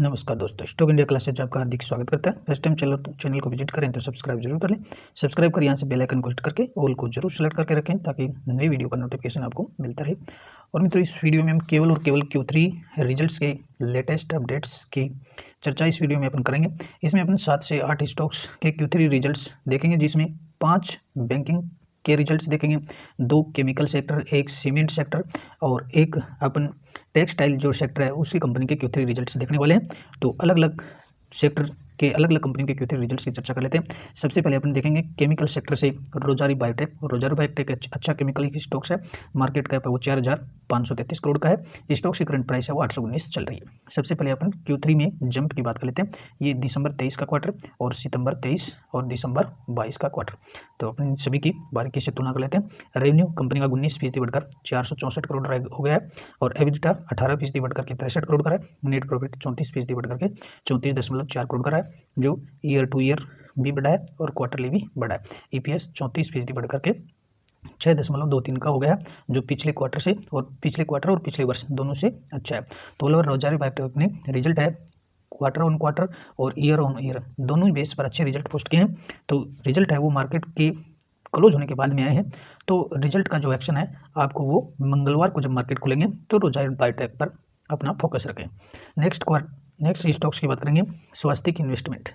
नमस्कार दोस्तों, stock India classes आपका हार्दिक स्वागत करता है। फर्स्ट टाइम चैनल को विजिट करें तो सब्सक्राइब जरूर कर लें। सब्सक्राइब कर यहाँ से बेल आइकन को हिट करके ऑल को जरूर सेलेक्ट करके रखें ताकि नई वीडियो का नोटिफिकेशन आपको मिलता रहे। और मित्रों, इस वीडियो में हम केवल और केवल Q3 रिजल्ट्स के लेटेस्ट अपडेट्स की चर्चा इस वीडियो में अपन करेंगे। इसमें अपन 7 से 8 स्टॉक्स के Q3 रिजल्ट्स देखेंगे, जिसमें 5 बैंकिंग के रिजल्ट्स देखेंगे, 2 केमिकल सेक्टर, 1 सीमेंट सेक्टर और एक अपन टेक्सटाइल जो सेक्टर है उसकी कंपनी के Q3 रिजल्ट्स देखने वाले हैं। तो अलग अलग सेक्टर के अलग अलग कंपनी के Q3 रिजल्ट्स की चर्चा कर लेते हैं। सबसे पहले अपन देखेंगे केमिकल सेक्टर से रोजारी बायोटेक। रोजारी बायोटेक अच्छा केमिकल की स्टॉक्स है, मार्केट कैप है वो 4,533 करोड़ का है। स्टॉक्स की करंट प्राइस है वो 819 चल रही है। सबसे पहले अपन Q3 में जंप की बात कर लेते हैं। ये दिसंबर 23 का क्वार्टर और सितंबर 23 और दिसंबर 22 का क्वार्टर, तो अपन सभी की बारीकी से तुलना कर लेते हैं। रेवेन्यू कंपनी का 19% बढ़कर 464 करोड़ हो गया है और एबिटा 18% बढ़कर के 63 करोड़ का है। नेट प्रॉफिट 34% बढ़कर के 34.4 करोड़ का है, जो ईयर टू ईयर भी बढ़ा है और क्वार्टरली भी बढ़ा है। ईपीएस 34% बढ़कर के 6.23 का हो गया, जो पिछले क्वार्टर और पिछले वर्ष दोनों से अच्छा है। तो ओवरऑल रोजारी बायोटेक ने रिजल्ट है क्वार्टर ऑन क्वार्टर और ईयर ऑन ईयर दोनों ही बेस पर अच्छे रिजल्ट पोस्ट किए हैं। तो रिजल्ट है वो मार्केट के क्लोज होने के बाद में आए हैं। तो रिजल्ट का जो एक्शन है आपको वो मंगलवार को जब मार्केट खुलेंगे तो रोजारी बायोटेक पर अपना फोकस रखें। नेक्स्ट स्टॉक्स की बात करेंगे। स्वास्तिक इन्वेस्टमेंट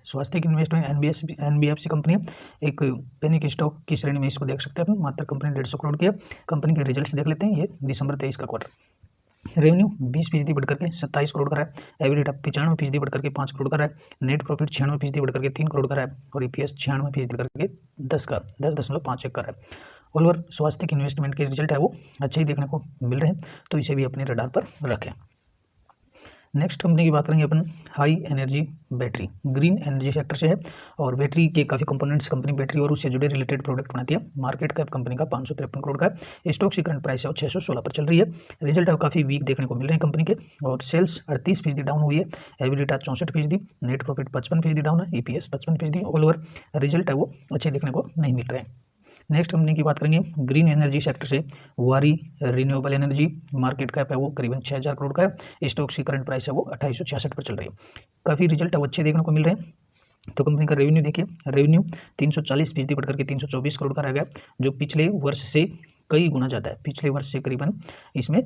एनबीएफसी कंपनी है, एक पेनी की स्टॉक की श्रेणी में इसको देख सकते हैं अपन। मात्र कंपनी 150 करोड़ की है। कंपनी के रिजल्ट्स देख लेते हैं। ये दिसंबर 23 का क्वार्टर, रेवेन्यू 20% बढ़कर के 27 करोड़ का है। एबिटा 95% बढ़कर के 5 करोड़ का है। नेट प्रॉफिट 96% बढ़कर के 3 करोड़ का है और ईपीएस 96% बढ़कर के 10.51 का है। ऑल ओवर स्वास्तिक इन्वेस्टमेंट के रिजल्ट है वो अच्छे ही देखने को मिल रहे हैं, तो इसे भी अपने रडार पर रखें। नेक्स्ट कंपनी की बात करेंगे अपन, high energy battery, green energy sector से है और बैटरी के काफ़ी कंपोनेंट्स कंपनी बैटरी और उससे जुड़े रिलेटेड प्रोडक्ट बनाती है। मार्केट कैप कंपनी का 553 करोड़ का है। स्टॉक की करंट प्राइस है 616 पर चल रही है। रिजल्ट है काफ़ी वीक देखने को मिल रहे हैं कंपनी के और सेल्स 38% डाउन हुई है। एबिटा 64%, नेट प्रॉफिट 55% डाउन है, ईपीएस 55%। ऑल ओवर रिजल्ट है वो अच्छे देखने को नहीं मिल रहे हैं। नेक्स्ट कंपनी की बात करेंगे ग्रीन एनर्जी सेक्टर से, वारी रिन्यूएबल एनर्जी। मार्केट कैप है वो करीबन 6,000 करोड़ का है। स्टॉक्स की करंट प्राइस है वो 2866 पर चल रही है। काफ़ी रिजल्ट है वो अच्छे देखने को मिल रहे हैं। तो कंपनी का रेवेन्यू देखिए, रेवेन्यू 340% बढ़कर के 324 करोड़ का रह गया, जो पिछले वर्ष से कई गुना ज़्यादा है। पिछले वर्ष से करीबन इसमें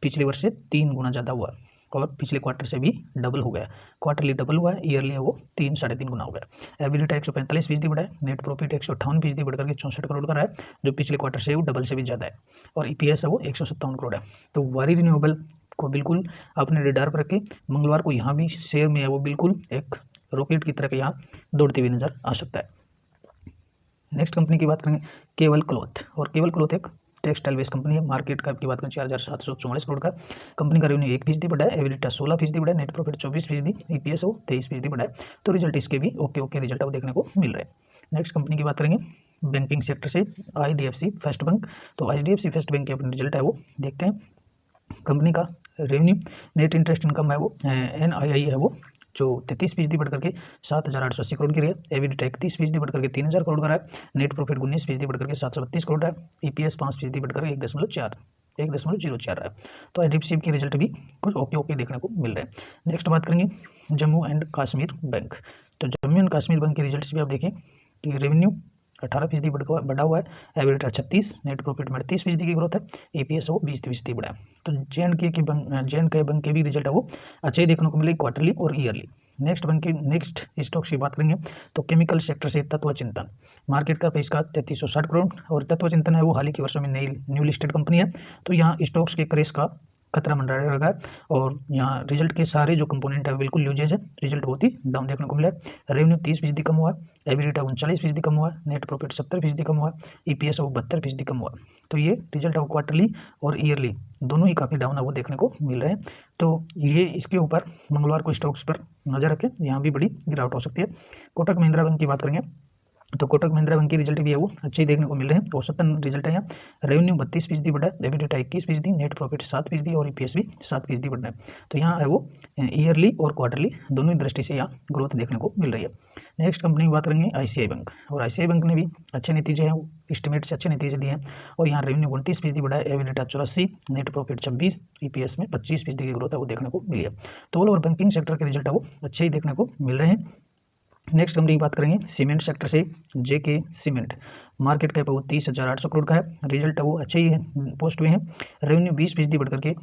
पिछले वर्ष से 3 गुना ज़्यादा हुआ और पिछले क्वार्टर से भी डबल हो गया। क्वार्टरली डबल हुआ है, ईयरली है वो 3-3.5 गुना हो गया। एबिटा 145% बढ़ा है। नेट प्रॉफिट 158% बढ़कर के 64 करोड़ का रहा है, जो पिछले क्वार्टर से वो डबल से भी ज़्यादा है और ईपीएस है वो 157 करोड़ है। तो वारी रिन्यूएबल को बिल्कुल अपने रडार पर रखें। मंगलवार को यहाँ भी शेयर में है वो बिल्कुल एक रॉकेट की तरह यहाँ दौड़ती हुई नजर आ सकता है। नेक्स्ट कंपनी की बात करेंगे केवल क्लॉथ, और केवल क्लॉथ एक टेक्सटाइल बेस्ड कंपनी है। मार्केट कैप की बात करें 4,744 करोड़ का। कंपनी का रेवेन्यू 1% बढ़ा है, एबिटा 16% बढ़ा है, नेट प्रॉफिट 24%, ईपीएस वो 23% बढ़ा है। तो रिजल्ट इसके भी ओके रिजल्ट वो देखने को मिल रहे हैं। नेक्स्ट कंपनी की बात करेंगे बैंकिंग सेक्टर से, आईडीएफसी फर्स्ट बैंक। तो आईडीएफसी फर्स्ट बैंक के अपने रिजल्ट है वो देखते हैं। कंपनी का रेवेन्यू, नेट इंटरेस्ट इनकम है वो एनआईआई है वो जो 33% बढ़कर के 7,880 करोड़ की रही है। एबिटा 31% बढ़कर के 3,000 करोड़ का है। नेट प्रॉफिट 19% बढ़कर के 732 करोड़ है। ईपीएस 5% बढ़कर के 1.04 है। तो आईडीएफसी के रिजल्ट भी कुछ ओके देखने को मिल रहे हैं। नेक्स्ट बात करेंगे जम्मू एंड कश्मीर बैंक। तो जम्मू एंड कश्मीर बैंक के रिजल्ट्स भी आप देखें कि रेवेन्यू 18% बढ़ा हुआ है, एबिटा 36, नेट प्रॉफिट में 30% की ग्रोथ है, ईपीएस वो 20% बढ़ा है। तो जे एंड के बैंक के भी रिजल्ट है वो अच्छे देखने को मिले क्वार्टरली और ईयरली। नेक्स्ट स्टॉक्स की बात करेंगे तो केमिकल सेक्टर से तत्व चिंतन। मार्केट का इसका 3360 करोड़ और तत्व चिंतन है वो हाल ही के वर्षों में न्यू लिस्टेड कंपनी है। तो यहाँ स्टॉक्स के क्रेज का खतरा मंडरा रहा है और यहाँ रिजल्ट के सारे जो कंपोनेंट है बिल्कुल यूजेज है। रिजल्ट बहुत ही डाउन देखने को मिला है। रेवेन्यू 30% कम हुआ है, एबिटा 39% कम हुआ है, नेट प्रॉफिट 70% कम हुआ है, ईपीएस वो 72% कम हुआ। तो ये रिजल्ट है वो क्वार्टरली और ईयरली दोनों ही काफ़ी डाउन है वो देखने को मिल रहे हैं। तो ये इसके ऊपर मंगलवार को स्टॉक्स पर नजर रखें, यहाँ भी बड़ी गिरावट हो सकती है। कोटक महिंद्रा बैंक की बात करेंगे तो कोटक महिंद्रा बैंक के रिजल्ट भी है वो अच्छे ही देखने को मिल रहे हैं। औसतन रिजल्ट है यहाँ। रेवेन्यू 32% बढ़ा है, एबिलिटा 21%, नेट प्रॉफिट 7% और ईपीएस भी 7% बढ़ रहा है। तो यहाँ है वो ईयरली और क्वार्टरली दोनों ही दृष्टि से यहाँ ग्रोथ देखने को मिल रही है। नेक्स्ट कंपनी की बात करेंगे आईसीआई बैंक, और आईसीआई बैंक ने भी अच्छे नतीजे हैं, एस्टिमेट से अच्छे नतीजे दिए हैं। और यहाँ रेवेन्यू 29% बढ़ा है, एबिलिटा 84, नेट प्रॉफिट 26, ईपीएस में 25% की ग्रोथ है वो देखने को मिली है। तो ऑल ओवर बैंकिंग सेक्टर के रिजल्ट है वो अच्छे ही देखने को मिल रहे हैं। नेक्स्ट कंपनी की बात करेंगे सीमेंट सेक्टर से, जेके सीमेंट। मार्केट कैप वो 30,800 करोड़ का है, रिजल्ट वो अच्छे ही है, पोस्ट हुए हैं। रेवेन्यू 20% बढ़ करके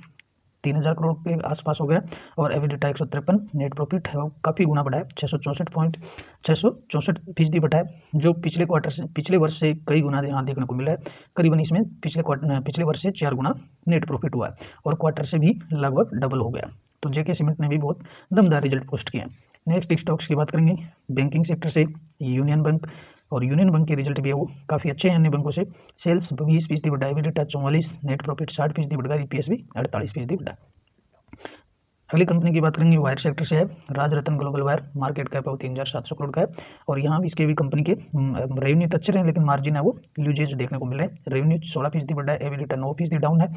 3,000 करोड़ के आसपास हो गया, और एबिलिटा 153, नेट प्रॉफिट है काफ़ी गुना बढ़ा है, 664% बढ़ा है, जो पिछले क्वार्टर से पिछले वर्ष से कई गुना यहाँ देखने को मिला है। करीबन इसमें पिछले वर्ष से 4 गुना नेट प्रॉफिट हुआ है, और क्वार्टर से भी लगभग डबल हो गया। तो जेके सीमेंट ने भी बहुत दमदार रिजल्ट पोस्ट किए हैं। नेक्स्ट स्टॉक्स की बात करेंगे बैंकिंग सेक्टर से, यूनियन बैंक, और यूनियन बैंक के रिजल्ट भी है वो काफ़ी अच्छे हैं अन्य बैंकों से। सेल्स 20% बढ़ा, एबिलिटा 44, नेट प्रॉफिट 60% बढ़ा, ईपीएस भी 48% बढ़ा। अगली कंपनी की बात करेंगे वायर सेक्टर से है, Rajratna global wire. Market cap है 3,700 करोड़ का है, और यहाँ भी इसके भी कंपनी के रेवेन्यू तो अच्छे रहे, लेकिन मार्जिन है वो लूजेज देखने को मिल रहे हैं। रेवेन्यू 16% बढ़ा है, एबिलिटा 9% डाउन है,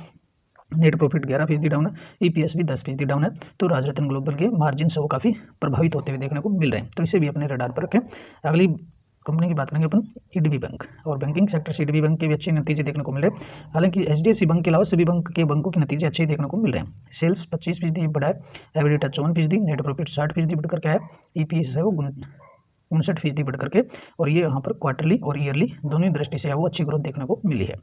नेट प्रॉफिट 11% डाउन है, ईपीएस भी 10% डाउन है। तो राजरत्न ग्लोबल के मार्जिन से वो काफ़ी प्रभावित होते हुए देखने को मिल रहे हैं, तो इसे भी अपने रडार पर रखें। अगली कंपनी की बात करेंगे अपन ईडीबी बैंक, और बैंकिंग सेक्टर से ईडीबी बैंक के भी अच्छे नतीजे देखने को मिल रहे हैं। हालांकि एचडीएफसी बैंक के अलावा सभी बैंकों के नतीजे अच्छे देखने को मिल रहे हैं। सेल्स 25% बढ़ा है, एबिलिटा 54%, नेट प्रॉफिट 60% बढ़ करके है, ईपीएस है वो 59% बढ़ करके, और ये यहाँ पर क्वार्टरली और ईयरली दोनों ही दृष्टि से वो अच्छी ग्रोथ देखने को मिली है।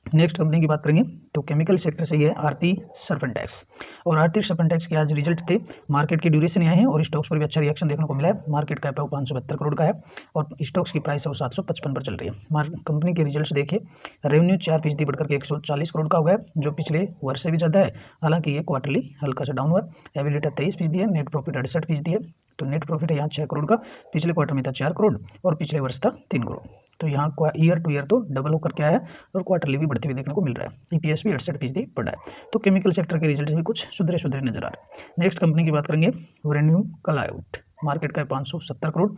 नेक्स्ट कंपनी की बात करेंगे तो केमिकल सेक्टर से ये है आरती सरफेंटेक्स, और आरती सरफेंटेक्स के आज रिजल्ट थे। मार्केट के ड्यूरेशन आए हैं, और स्टॉक्स पर भी अच्छा रिएक्शन देखने को मिला है। मार्केट कैप है वो 572 करोड़ का है, और स्टॉक्स की प्राइस है वो 755 पर चल रही है। कंपनी के रिजल्ट देखिए, रेवेन्यू 4% बढ़कर के 140 करोड़ का हुआ है, जो पिछले वर्ष से भी ज़्यादा है। हालांकि ये क्वार्टरली हल्का सा डाउन हुआ है। एबिलिटा 23% है, नेट प्रॉफिट 68% है। तो नेट प्रॉफिट है यहाँ 6 करोड़ का, पिछले क्वार्टर में था 4 करोड़, और पिछले वर्ष था 3 करोड़। तो यहाँ ईयर टू ईयर तो डबल होकर के आया है, और क्वार्टरली भी बढ़ते हुए देखने को मिल रहा है। ईपीएस भी 68% बढ़ा है। तो केमिकल सेक्टर के रिजल्ट भी कुछ सुधरे नजर आ रहे हैं। नेक्स्ट कंपनी की बात करेंगे वेन्यू क्लाउड। मार्केट का 570 करोड़,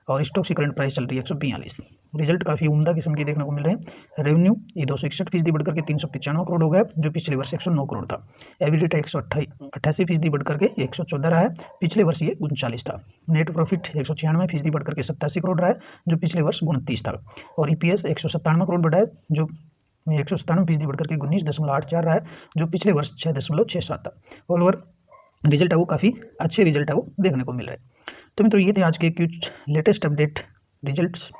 और स्टॉक की करंट प्राइस चल रही है 142। रिजल्ट काफ़ी उम्दा किस्म के देखने को मिल रहे हैं। रेवेन्यू ये 261% बढ़कर के 395 करोड़ हो गया, जो पिछले वर्ष 109 करोड़ था। एबिलिटा 188% बढ़कर के 114 रहा है, पिछले वर्ष ये 39 था। नेट प्रॉफिट 196% बढ़कर के 87 करोड़ रहा है, जो पिछले वर्ष 29 था। और ईपीएस 197 करोड़ बढ़ा है, जो 197% बढ़कर के 19.84 रहा है, जो पिछले वर्ष 6.67 था। ऑल ओवर रिजल्ट है वो काफ़ी अच्छे रिजल्ट है वो देखने को मिल रहे हैं। तो मित्रों ये थे आज के कुछ लेटेस्ट अपडेट रिजल्ट्स।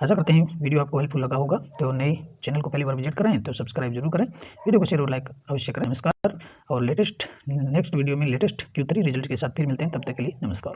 आशा करते हैं वीडियो आपको हेल्पफुल लगा होगा। तो नए चैनल को पहली बार विजिट करें तो सब्सक्राइब जरूर करें, वीडियो को शेयर और लाइक अवश्य करें। नमस्कार, और नेक्स्ट वीडियो में लेटेस्ट Q3 रिजल्ट के साथ फिर मिलते हैं, तब तक के लिए नमस्कार।